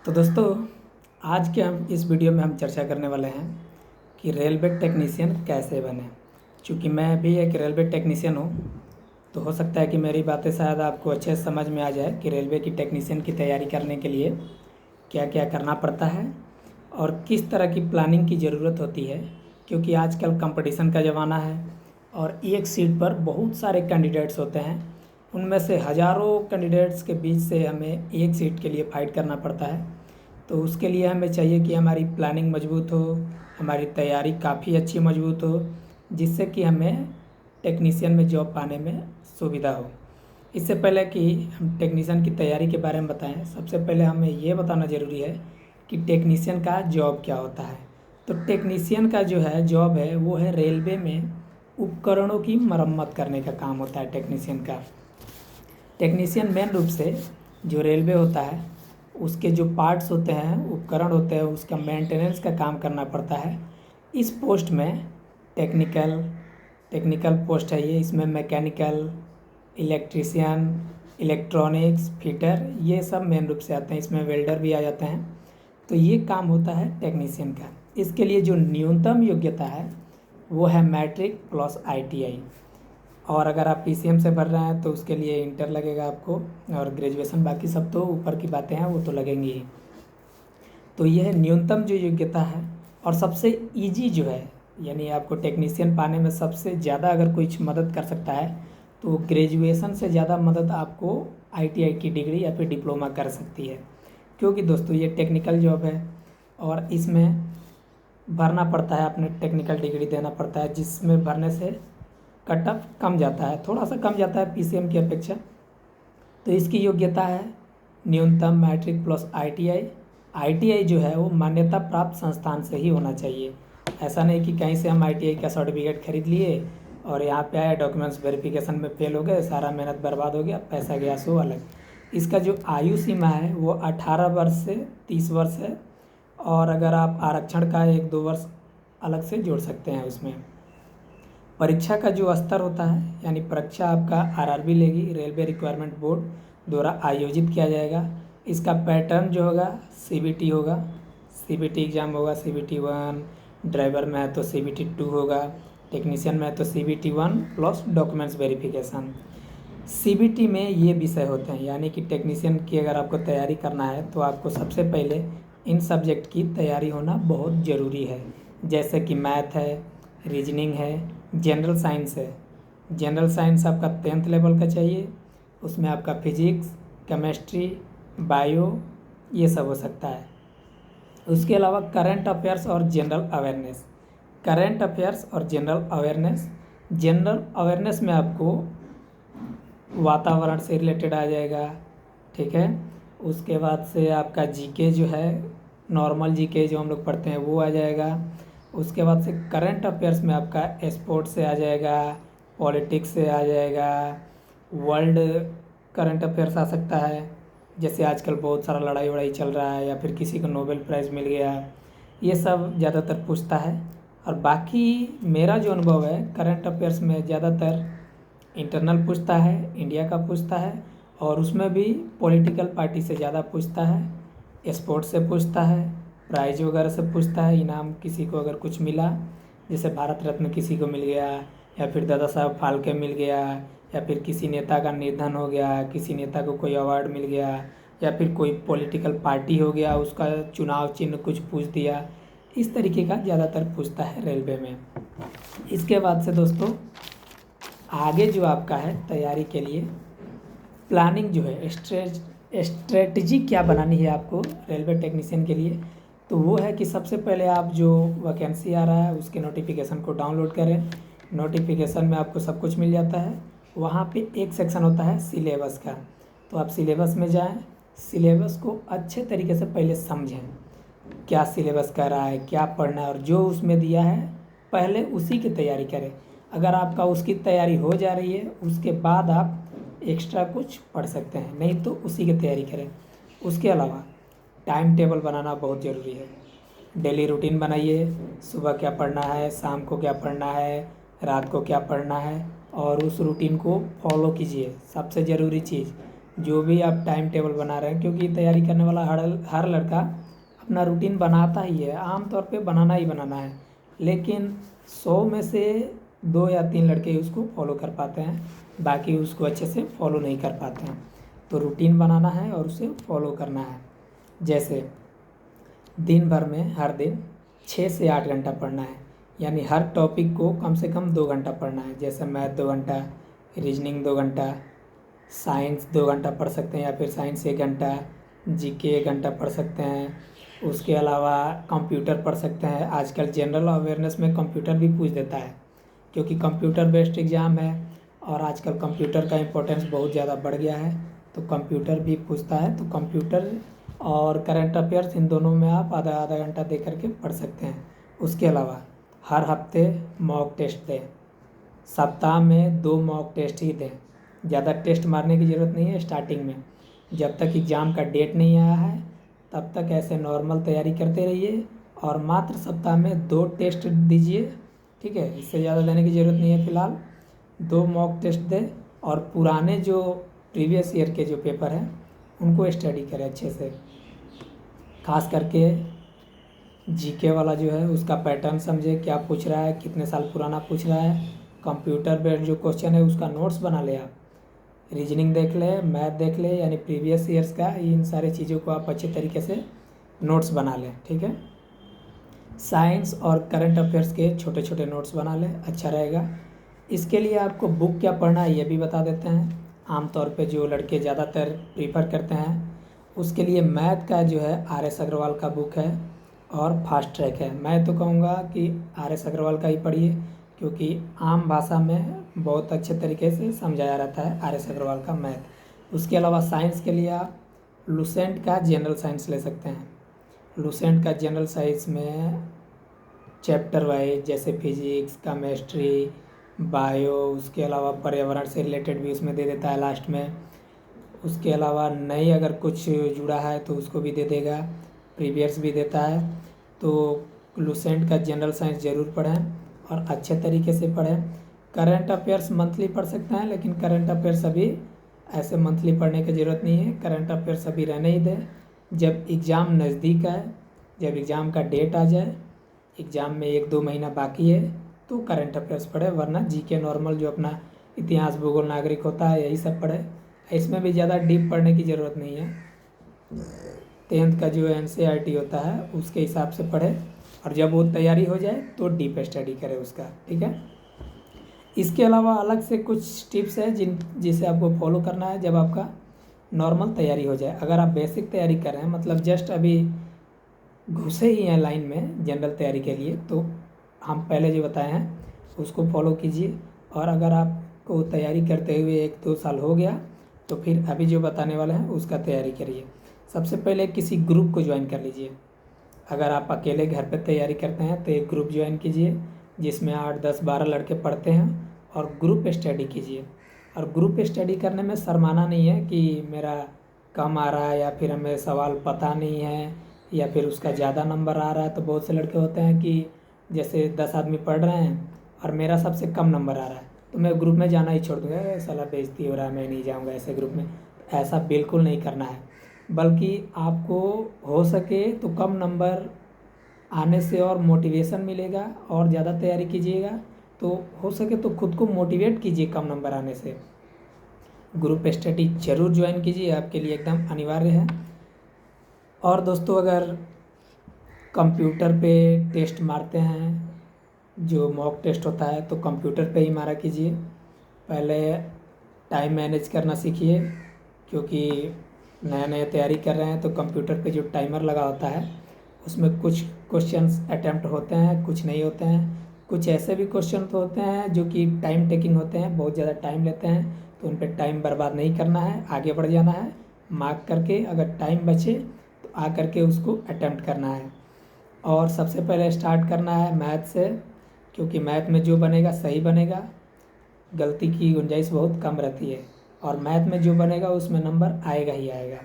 तो दोस्तों, आज के हम इस वीडियो में हम चर्चा करने वाले हैं कि रेलवे टेक्नीशियन कैसे बने। चूँकि मैं भी एक रेलवे टेक्नीशियन हूँ, तो हो सकता है कि मेरी बातें शायद आपको अच्छे से समझ में आ जाए कि रेलवे की टेक्नीशियन की तैयारी करने के लिए क्या क्या करना पड़ता है और किस तरह की प्लानिंग की ज़रूरत होती है। क्योंकि आजकल कंपटीशन का ज़माना है और एक सीट पर बहुत सारे कैंडिडेट्स होते हैं। उनमें से हज़ारों कैंडिडेट्स के बीच से हमें एक सीट के लिए फ़ाइट करना पड़ता है। तो उसके लिए हमें चाहिए कि हमारी प्लानिंग मजबूत हो, हमारी तैयारी काफ़ी अच्छी मजबूत हो, जिससे कि हमें टेक्नीशियन में जॉब पाने में सुविधा हो। इससे पहले कि हम टेक्नीशियन की तैयारी के बारे में बताएं, सबसे पहले हमें ये बताना ज़रूरी है कि टेक्नीशियन का जॉब क्या होता है। तो टेक्नीशियन का जो है जॉब है वो है रेलवे में उपकरणों की मरम्मत करने का काम होता है टेक्नीशियन का। टेक्नीशियन मेन रूप से जो रेलवे होता है उसके जो पार्ट्स होते हैं, उपकरण होते हैं, उसका मेंटेनेंस का काम करना पड़ता है। इस पोस्ट में टेक्निकल पोस्ट है ये। इसमें मैकेनिकल, इलेक्ट्रीशियन, इलेक्ट्रॉनिक्स, फिटर, ये सब मेन रूप से आते हैं। इसमें वेल्डर भी आ जाते हैं। तो ये काम होता है टेक्नीशियन का। इसके लिए जो न्यूनतम योग्यता है वो है मैट्रिक प्लस ITI। और अगर आप PCM से भर रहे हैं तो उसके लिए इंटर लगेगा आपको, और ग्रेजुएशन, बाकी सब तो ऊपर की बातें हैं वो तो लगेंगी ही। तो यह है न्यूनतम जो योग्यता है। और सबसे इजी जो है, यानी आपको टेक्नीशियन पाने में सबसे ज़्यादा अगर कुछ मदद कर सकता है तो ग्रेजुएशन से ज़्यादा मदद आपको ITI की डिग्री या फिर डिप्लोमा कर सकती है। क्योंकि दोस्तों ये टेक्निकल जॉब है और इसमें भरना पड़ता है, अपने टेक्निकल डिग्री देना पड़ता है, जिसमें भरने से कट ऑफ कम जाता है, थोड़ा सा कम जाता है PCM की अपेक्षा। तो इसकी योग्यता है न्यूनतम मैट्रिक प्लस ITI। ITI जो है वो मान्यता प्राप्त संस्थान से ही होना चाहिए। ऐसा नहीं कि कहीं से हम ITI का सर्टिफिकेट खरीद लिए और यहाँ पे आए, डॉक्यूमेंट्स वेरिफिकेशन में फेल हो गए, सारा मेहनत बर्बाद हो गया, पैसा गया सो अलग। इसका जो आयु सीमा है वो 18 वर्ष से 30 वर्ष है। और अगर आप आरक्षण का 1-2 वर्ष अलग से जोड़ सकते हैं उसमें। परीक्षा का जो स्तर होता है, यानी परीक्षा आपका RRB लेगी, रेलवे रिक्वायरमेंट बोर्ड द्वारा आयोजित किया जाएगा। इसका पैटर्न जो होगा CBT होगा, CBT एग्ज़ाम होगा, CBT 1। ड्राइवर में है तो CBT 2 होगा, टेक्नीशियन में है तो CBT 1 plus documents verification. CBT में ये विषय होते हैं, यानी कि टेक्नीशियन की अगर आपको तैयारी करना है तो आपको सबसे पहले इन सब्जेक्ट की तैयारी होना बहुत ज़रूरी है। जैसे कि मैथ है, रीजनिंग है, जनरल साइंस है। जनरल साइंस आपका 10th लेवल का चाहिए, उसमें आपका फिजिक्स, केमिस्ट्री, बायो, ये सब हो सकता है। उसके अलावा करंट अफेयर्स और जनरल अवेयरनेस। करंट अफेयर्स और जनरल अवेयरनेस में आपको वातावरण से रिलेटेड आ जाएगा, ठीक है। उसके बाद से आपका GK जो है, नॉर्मल GK जो हम लोग पढ़ते हैं वो आ जाएगा। उसके बाद से करंट अफेयर्स में आपका स्पोर्ट्स से आ जाएगा, पॉलिटिक्स से आ जाएगा, वर्ल्ड करंट अफेयर्स आ सकता है। जैसे आजकल बहुत सारा लड़ाई वड़ाई चल रहा है या फिर किसी को नोबेल प्राइज़ मिल गया, ये सब ज़्यादातर पूछता है। और बाकी मेरा जो अनुभव है, करंट अफेयर्स में ज़्यादातर इंटरनल पूछता है, इंडिया का पूछता है, और उसमें भी पॉलिटिकल पार्टी से ज़्यादा पूछता है, स्पोर्ट्स से पूछता है, प्राइज वगैरह से पूछता है। इनाम किसी को अगर कुछ मिला, जैसे भारत रत्न किसी को मिल गया, या फिर दादा साहब फाल्के मिल गया, या फिर किसी नेता का निधन हो गया, किसी नेता को कोई अवार्ड मिल गया, या फिर कोई पॉलिटिकल पार्टी हो गया उसका चुनाव चिन्ह कुछ पूछ दिया, इस तरीके का ज़्यादातर पूछता है रेलवे में। इसके बाद से दोस्तों आगे जो आपका है तैयारी के लिए प्लानिंग जो है, स्ट्रेटजी क्या बनानी है आपको रेलवे टेक्नीशियन के लिए, तो वो है कि सबसे पहले आप जो वैकेंसी आ रहा है उसके नोटिफिकेशन को डाउनलोड करें। नोटिफिकेशन में आपको सब कुछ मिल जाता है। वहाँ पे एक सेक्शन होता है सिलेबस का, तो आप सिलेबस में जाएं, सिलेबस को अच्छे तरीके से पहले समझें, क्या सिलेबस कह रहा है, क्या पढ़ना है, और जो उसमें दिया है पहले उसी की तैयारी करें। अगर आपका उसकी तैयारी हो जा रही है उसके बाद आप एक्स्ट्रा कुछ पढ़ सकते हैं, नहीं तो उसी की तैयारी करें। उसके अलावा टाइम टेबल बनाना बहुत ज़रूरी है। डेली रूटीन बनाइए, सुबह क्या पढ़ना है, शाम को क्या पढ़ना है, रात को क्या पढ़ना है, और उस रूटीन को फॉलो कीजिए। सबसे ज़रूरी चीज़ जो भी आप टाइम टेबल बना रहे हैं, क्योंकि तैयारी करने वाला हर लड़का अपना रूटीन बनाता ही है, आम तौर पे बनाना ही बनाना है, लेकिन 100 में से 2 या 3 लड़के उसको फॉलो कर पाते हैं, बाकी उसको अच्छे से फॉलो नहीं कर पाते हैं। तो रूटीन बनाना है और उसे फॉलो करना है। जैसे दिन भर में हर दिन 6 से 8 घंटा पढ़ना है, यानी हर टॉपिक को कम से कम 2 घंटा पढ़ना है। जैसे मैथ 2 घंटा, रीजनिंग 2 घंटा, साइंस 2 घंटा पढ़ सकते हैं, या फिर साइंस 1 घंटा, जीके 1 घंटा पढ़ सकते हैं। उसके अलावा कंप्यूटर पढ़ सकते हैं। आजकल जनरल अवेयरनेस में कंप्यूटर भी पूछ देता है, क्योंकि कंप्यूटर बेस्ड एग्ज़ाम है और आजकल कंप्यूटर का इम्पोर्टेंस बहुत ज़्यादा बढ़ गया है, तो कंप्यूटर भी पूछता है। तो कंप्यूटर और करंट अफेयर्स, इन दोनों में आप आधा आधा घंटा दे करके पढ़ सकते हैं। उसके अलावा हर हफ्ते मॉक टेस्ट दें, सप्ताह में 2 मॉक टेस्ट ही दें। ज़्यादा टेस्ट मारने की ज़रूरत नहीं है स्टार्टिंग में, जब तक एग्ज़ाम का डेट नहीं आया है तब तक ऐसे नॉर्मल तैयारी करते रहिए, और मात्र सप्ताह में 2 टेस्ट दीजिए, ठीक है। इससे ज़्यादा देने की ज़रूरत नहीं है फ़िलहाल। 2 मॉक टेस्ट दें, और पुराने जो प्रीवियस ईयर के जो पेपर हैं उनको स्टडी करें अच्छे से। खास करके जीके वाला जो है उसका पैटर्न समझे, क्या पूछ रहा है, कितने साल पुराना पूछ रहा है। कंप्यूटर बेस्ड जो क्वेश्चन है उसका नोट्स बना ले आप, रीजनिंग देख ले, मैथ देख ले, यानी प्रीवियस ईयर्स का, इन सारी चीज़ों को आप अच्छे तरीके से नोट्स बना लें, ठीक है। साइंस और करंट अफेयर्स के छोटे छोटे नोट्स बना लें, अच्छा रहेगा। इसके लिए आपको बुक क्या पढ़ना है ये भी बता देते हैं। आमतौर पे जो लड़के ज़्यादातर प्रीफर करते हैं उसके लिए मैथ का जो है RS अग्रवाल का बुक है और फास्ट ट्रैक है। मैं तो कहूँगा कि RS अग्रवाल का ही पढ़िए, क्योंकि आम भाषा में बहुत अच्छे तरीके से समझाया रहता है RS अग्रवाल का मैथ। उसके अलावा साइंस के लिए आप लुसेंट का जनरल साइंस ले सकते हैं। लुसेंट का जनरल साइंस में चैप्टर वाइज, जैसे फिजिक्स, केमिस्ट्री, बायो, उसके अलावा पर्यावरण से रिलेटेड भी उसमें दे देता है लास्ट में। उसके अलावा नई अगर कुछ जुड़ा है तो उसको भी दे देगा, प्रीवियस भी देता है। तो लुसेंट का जनरल साइंस ज़रूर पढ़ें और अच्छे तरीके से पढ़ें। करंट अफेयर्स मंथली पढ़ सकते हैं, लेकिन करंट अफेयर्स अभी ऐसे मंथली पढ़ने की ज़रूरत नहीं है। करंट अफेयर्स अभी रहने ही दें, जब एग्ज़ाम नज़दीक आए, जब एग्ज़ाम का डेट आ जाए, एग्ज़ाम में 1-2 महीना बाकी है, तो करंट अफेयर्स पढ़े, वरना जीके नॉर्मल जो अपना इतिहास, भूगोल, नागरिक होता है, यही सब पढ़े। इसमें भी ज़्यादा डीप पढ़ने की ज़रूरत नहीं है। 10th का जो NCERT होता है उसके हिसाब से पढ़े, और जब वो तैयारी हो जाए तो डीप स्टडी करें उसका, ठीक है। इसके अलावा अलग से कुछ टिप्स है जिसे आपको फॉलो करना है जब आपका नॉर्मल तैयारी हो जाए। अगर आप बेसिक तैयारी कर रहे हैं, मतलब जस्ट अभी घुसे ही हैं लाइन में जनरल तैयारी के लिए, तो हम पहले जो बताए हैं उसको फॉलो कीजिए। और अगर आपको तैयारी करते हुए 1-2 साल हो गया तो फिर अभी जो बताने वाले हैं उसका तैयारी करिए। सबसे पहले किसी ग्रुप को ज्वाइन कर लीजिए। अगर आप अकेले घर पे तैयारी करते हैं तो एक ग्रुप ज्वाइन कीजिए जिसमें 8, 10, 12 लड़के पढ़ते हैं, और ग्रुप स्टडी कीजिए। और ग्रुप स्टडी करने में शर्माना नहीं है कि मेरा कम आ रहा है, या फिर हमें सवाल पता नहीं है, या फिर उसका ज़्यादा नंबर आ रहा है। तो बहुत से लड़के होते हैं कि जैसे 10 आदमी पढ़ रहे हैं और मेरा सबसे कम नंबर आ रहा है, तो मैं ग्रुप में जाना ही छोड़ दूँगा, साला बेइज्जती हो रहा है, मैं नहीं जाऊँगा ऐसे ग्रुप में। ऐसा बिल्कुल नहीं करना है, बल्कि आपको हो सके तो कम नंबर आने से और मोटिवेशन मिलेगा, और ज़्यादा तैयारी कीजिएगा। तो हो सके तो खुद को मोटिवेट कीजिए कम नंबर आने से। ग्रुप स्टडी ज़रूर ज्वाइन कीजिए, आपके लिए एकदम अनिवार्य है। और दोस्तों, अगर कंप्यूटर पे टेस्ट मारते हैं, जो मॉक टेस्ट होता है, तो कंप्यूटर पे ही मारा कीजिए। पहले टाइम मैनेज करना सीखिए, क्योंकि नया नया तैयारी कर रहे हैं तो कंप्यूटर पे जो टाइमर लगा होता है उसमें कुछ क्वेश्चंस अटैम्प्ट होते हैं, कुछ नहीं होते हैं। कुछ ऐसे भी क्वेश्चन तो होते हैं जो कि टाइम टेकिंग होते हैं, बहुत ज़्यादा टाइम लेते हैं, तो उन पर टाइम बर्बाद नहीं करना है, आगे बढ़ जाना है। मार्क करके अगर टाइम बचे तो आ करके उसको अटैम्प्ट करना है। और सबसे पहले स्टार्ट करना है मैथ से, क्योंकि मैथ में जो बनेगा सही बनेगा, गलती की गुंजाइश बहुत कम रहती है, और मैथ में जो बनेगा उसमें नंबर आएगा ही आएगा।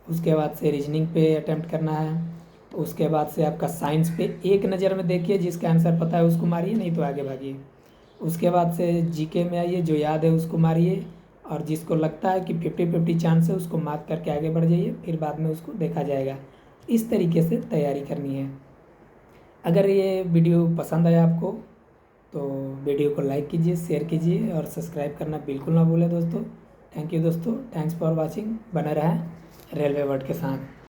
उसके बाद से रीजनिंग पे अटैम्प्ट करना है। उसके बाद से आपका साइंस पे एक नज़र में देखिए, जिसका आंसर पता है उसको मारिए, नहीं तो आगे भागिए। उसके बाद से जीके में आइए, जो याद है उसको मारिए, और जिसको लगता है कि 50-50 चांस है उसको मार्क करके आगे बढ़ जाइए, फिर बाद में उसको देखा जाएगा। इस तरीके से तैयारी करनी है। अगर ये वीडियो पसंद आया आपको तो वीडियो को लाइक कीजिए, शेयर कीजिए और सब्सक्राइब करना बिल्कुल ना भूलें दोस्तों। थैंक यू दोस्तों, थैंक्स फॉर वॉचिंग। बने रहें रेलवे वर्ड के साथ।